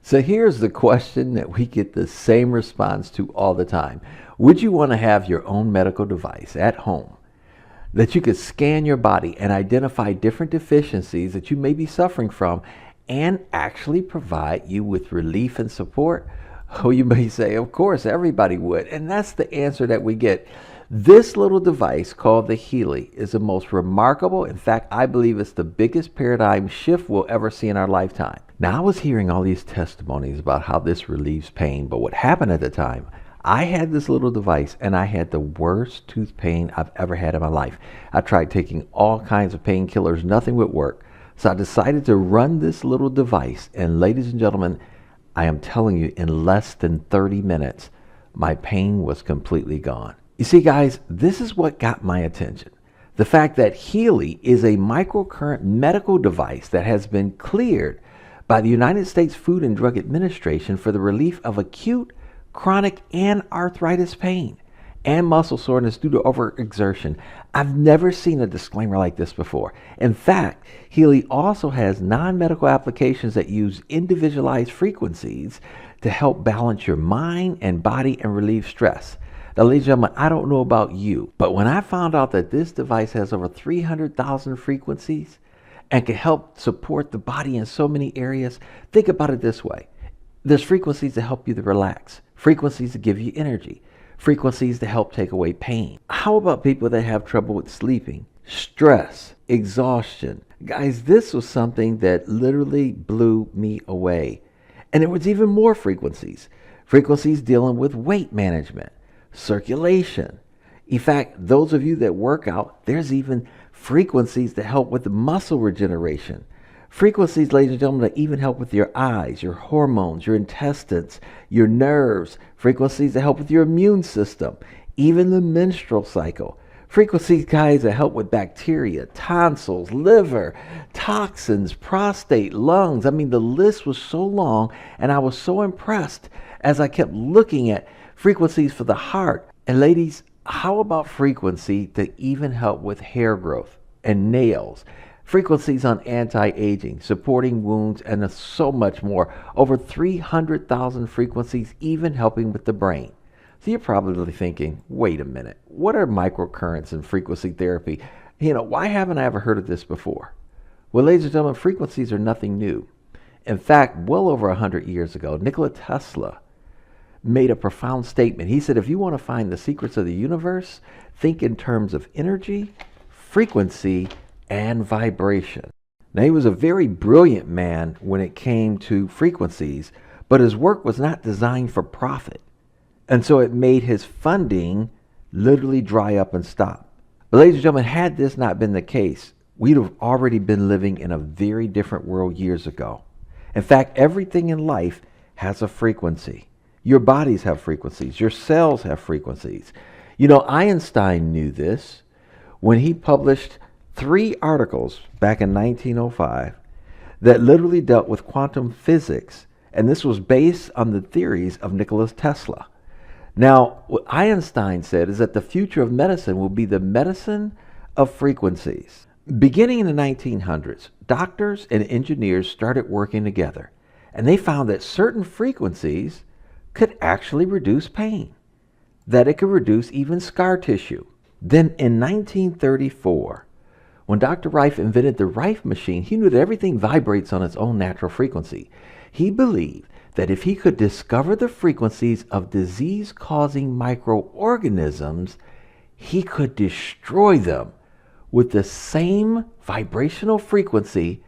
So here's the question that we get the same response to all the time. Would you want to have your own medical device at home that you could scan your body and identify different deficiencies that you may be suffering from and actually provide you with relief and support? Oh, you may say, of course, everybody would. And that's the answer that we get. This little device called the Healy is the most remarkable. In fact, I believe it's the biggest paradigm shift we'll ever see in our lifetime. Now, I was hearing all these testimonies about how this relieves pain, but what happened at the time, I had this little device and I had the worst tooth pain I've ever had in my life. I tried taking all kinds of painkillers, nothing would work. So I decided to run this little device, and ladies and gentlemen, I am telling you, in less than 30 minutes, my pain was completely gone. You see, guys, this is what got my attention. The fact that Healy is a microcurrent medical device that has been cleared by the United States Food and Drug Administration for the relief of acute, chronic, and arthritis pain and muscle soreness due to overexertion. I've never seen a disclaimer like this before. In fact, Healy also has non-medical applications that use individualized frequencies to help balance your mind and body and relieve stress. Now, ladies and gentlemen, I don't know about you, but when I found out that this device has over 300,000 frequencies and can help support the body in so many areas, think about it this way. There's frequencies to help you to relax, frequencies to give you energy, frequencies to help take away pain. How about people that have trouble with sleeping, stress, exhaustion? Guys, this was something that literally blew me away. And there was even more frequencies dealing with weight management, circulation. In fact, those of you that work out, there's even frequencies that help with the muscle regeneration. Frequencies, ladies and gentlemen, that even help with your eyes, your hormones, your intestines, your nerves. Frequencies that help with your immune system, even the menstrual cycle. Frequencies, guys, that help with bacteria, tonsils, liver, toxins, prostate, lungs. I mean, the list was so long, and I was so impressed as I kept looking at frequencies for the heart. And ladies, how about frequency to even help with hair growth and nails? Frequencies on anti-aging, supporting wounds, and so much more. Over 300,000 frequencies, even helping with the brain. So you're probably thinking, wait a minute, what are microcurrents and frequency therapy? Why haven't I ever heard of this before? Well, ladies and gentlemen, frequencies are nothing new. In fact, well over 100 years ago, Nikola Tesla made a profound statement. He said, if you want to find the secrets of the universe, think in terms of energy, frequency, and vibration. Now, he was a very brilliant man when it came to frequencies, but his work was not designed for profit. And so it made his funding literally dry up and stop. But ladies and gentlemen, had this not been the case, we'd have already been living in a very different world years ago. In fact, everything in life has a frequency. Your bodies have frequencies. Your cells have frequencies. Einstein knew this when he published 3 articles back in 1905 that literally dealt with quantum physics. And this was based on the theories of Nikola Tesla. Now, what Einstein said is that the future of medicine will be the medicine of frequencies. Beginning in the 1900s, doctors and engineers started working together, and they found that certain frequencies could actually reduce pain, that it could reduce even scar tissue. Then in 1934, when Dr. Rife invented the Rife machine, he knew that everything vibrates on its own natural frequency. He believed that if he could discover the frequencies of disease-causing microorganisms, he could destroy them with the same vibrational frequency,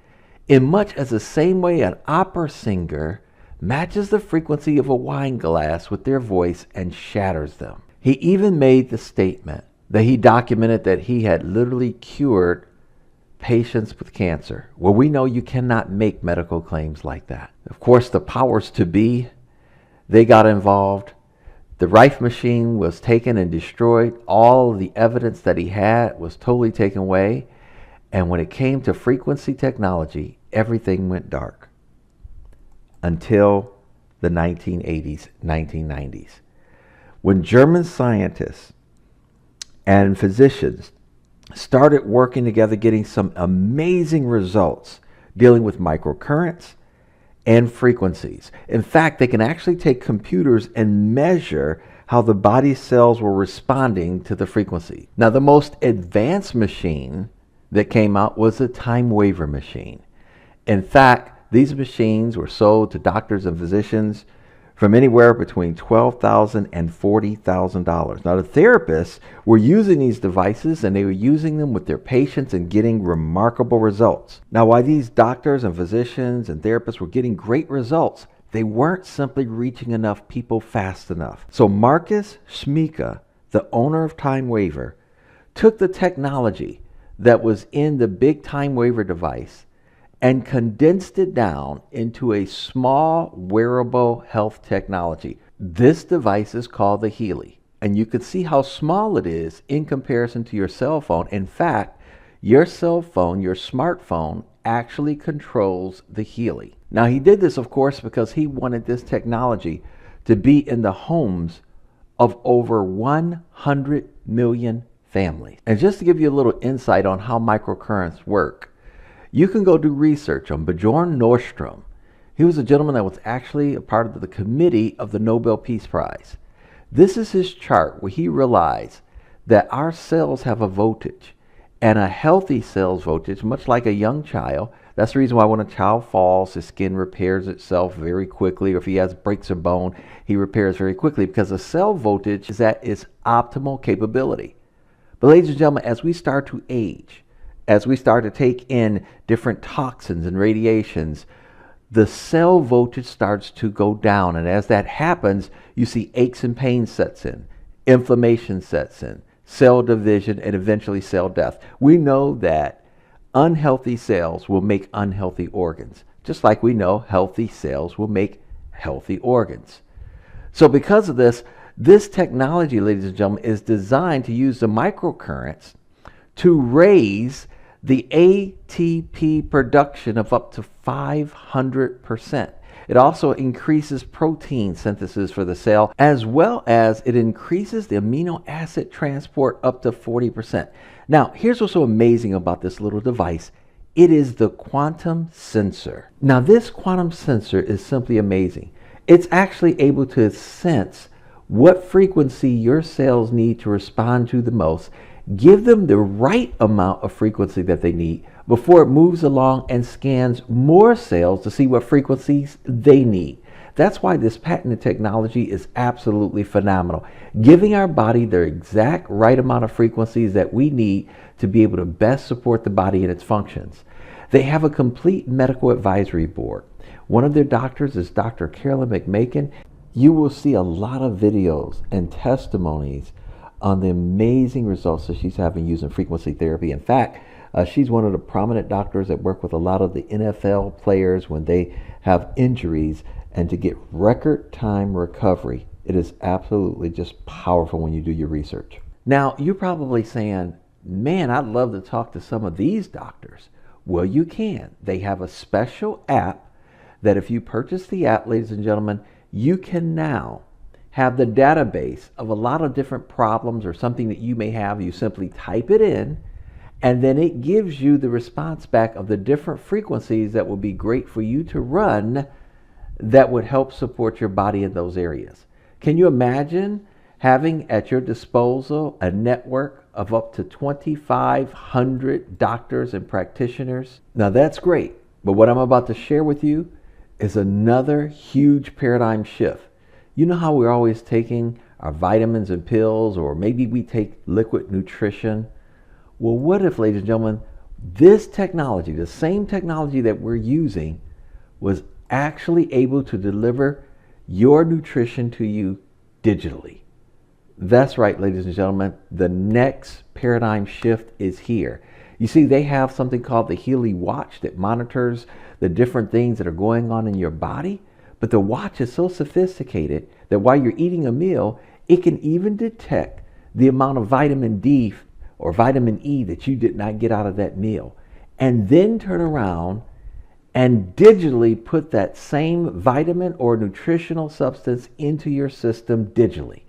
in much as the same way an opera singer matches the frequency of a wine glass with their voice and shatters them. He even made the statement that he documented that he had literally cured patients with cancer. Well, we know you cannot make medical claims like that. Of course, the powers to be, they got involved. The Rife machine was taken and destroyed. All of the evidence that he had was totally taken away. And when it came to frequency technology, everything went dark until the 1980s, 1990s, when German scientists and physicians started working together, getting some amazing results dealing with microcurrents and frequencies. In fact, they can actually take computers and measure how the body cells were responding to the frequency. Now, the most advanced machine that came out was a time waver machine. In fact, these machines were sold to doctors and physicians from anywhere between $12,000 and $40,000. Now, the therapists were using these devices and they were using them with their patients and getting remarkable results. Now, while these doctors and physicians and therapists were getting great results, they weren't simply reaching enough people fast enough. So Marcus Schmiecka, the owner of Time Waver, took the technology that was in the big Time Waver device and condensed it down into a small wearable health technology. This device is called the Healy, and you can see how small it is in comparison to your cell phone. In fact, your cell phone, your smartphone, actually controls the Healy. Now, he did this, of course, because he wanted this technology to be in the homes of over 100 million families. And just to give you a little insight on how microcurrents work, you can go do research on Bjorn Nordstrom. He was a gentleman that was actually a part of the committee of the Nobel Peace Prize. This is his chart where he realized that our cells have a voltage, and a healthy cell's voltage, much like a young child. That's the reason why when a child falls, his skin repairs itself very quickly, or if he breaks a bone, he repairs very quickly, because the cell voltage is at its optimal capability. But ladies and gentlemen, as we start to age, as we start to take in different toxins and radiations, the cell voltage starts to go down. And as that happens, you see aches and pains sets in, inflammation sets in, cell division, and eventually cell death. We know that unhealthy cells will make unhealthy organs, just like we know healthy cells will make healthy organs. So because of this, this technology, ladies and gentlemen, is designed to use the microcurrents to raise the ATP production of up to 500%. It also increases protein synthesis for the cell, as well as it increases the amino acid transport up to 40%. Now, here's what's so amazing about this little device. It is the quantum sensor. Now, this quantum sensor is simply amazing. It's actually able to sense what frequency your cells need to respond to the most, give them the right amount of frequency that they need before it moves along and scans more cells to see what frequencies they need. That's why this patented technology is absolutely phenomenal, giving our body the exact right amount of frequencies that we need to be able to best support the body and its functions. They have a complete medical advisory board. One of their doctors is Dr. Carolyn McMakin. You will see a lot of videos and testimonies on the amazing results that she's having using frequency therapy. In fact, she's one of the prominent doctors that work with a lot of the NFL players when they have injuries, and to get record time recovery. It is absolutely just powerful when you do your research. Now, you're probably saying, man, I'd love to talk to some of these doctors. Well, you can. They have a special app that if you purchase the app, ladies and gentlemen, you can now have the database of a lot of different problems or something that you may have. You simply type it in, and then it gives you the response back of the different frequencies that will be great for you to run that would help support your body in those areas. Can you imagine having at your disposal a network of up to 2,500 doctors and practitioners? Now that's great, but what I'm about to share with you is another huge paradigm shift. You know how we're always taking our vitamins and pills, or maybe we take liquid nutrition? Well, what if, ladies and gentlemen, this technology, the same technology that we're using, was actually able to deliver your nutrition to you digitally? That's right, ladies and gentlemen, the next paradigm shift is here. You see, they have something called the Healy Watch that monitors the different things that are going on in your body. But the watch is so sophisticated that while you're eating a meal, it can even detect the amount of vitamin D or vitamin E that you did not get out of that meal, and then turn around and digitally put that same vitamin or nutritional substance into your system digitally.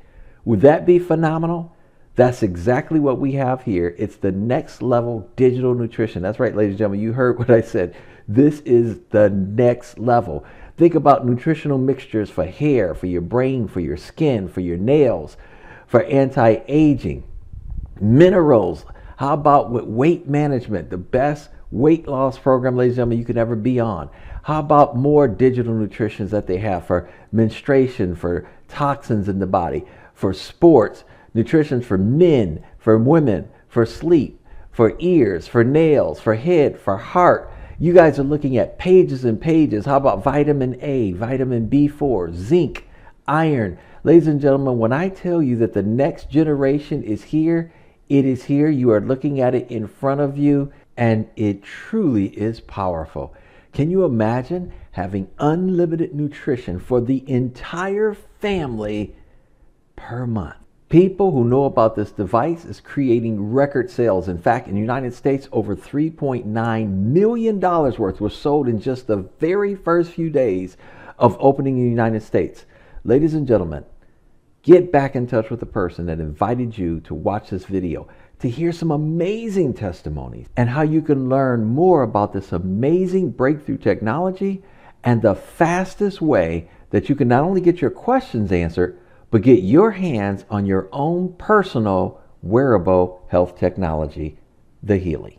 Would that be phenomenal? That's exactly what we have here. It's the next level digital nutrition. That's right, ladies and gentlemen, you heard what I said. This is the next level. Think about nutritional mixtures for hair, for your brain, for your skin, for your nails, for anti-aging. Minerals. How about with weight management, the best weight loss program, ladies and gentlemen, you could ever be on? How about more digital nutritions that they have for menstruation, for toxins in the body, for sports, nutrition for men, for women, for sleep, for ears, for nails, for head, for heart. You guys are looking at pages and pages. How about vitamin A, vitamin B4, zinc, iron? Ladies and gentlemen, when I tell you that the next generation is here, it is here. You are looking at it in front of you, and it truly is powerful. Can you imagine having unlimited nutrition for the entire family per month? People who know about this device is creating record sales. In fact, in the United States, over $3.9 million worth was sold in just the very first few days of opening in the United States. Ladies and gentlemen, get back in touch with the person that invited you to watch this video to hear some amazing testimonies and how you can learn more about this amazing breakthrough technology and the fastest way that you can not only get your questions answered, but get your hands on your own personal wearable health technology, the Healy.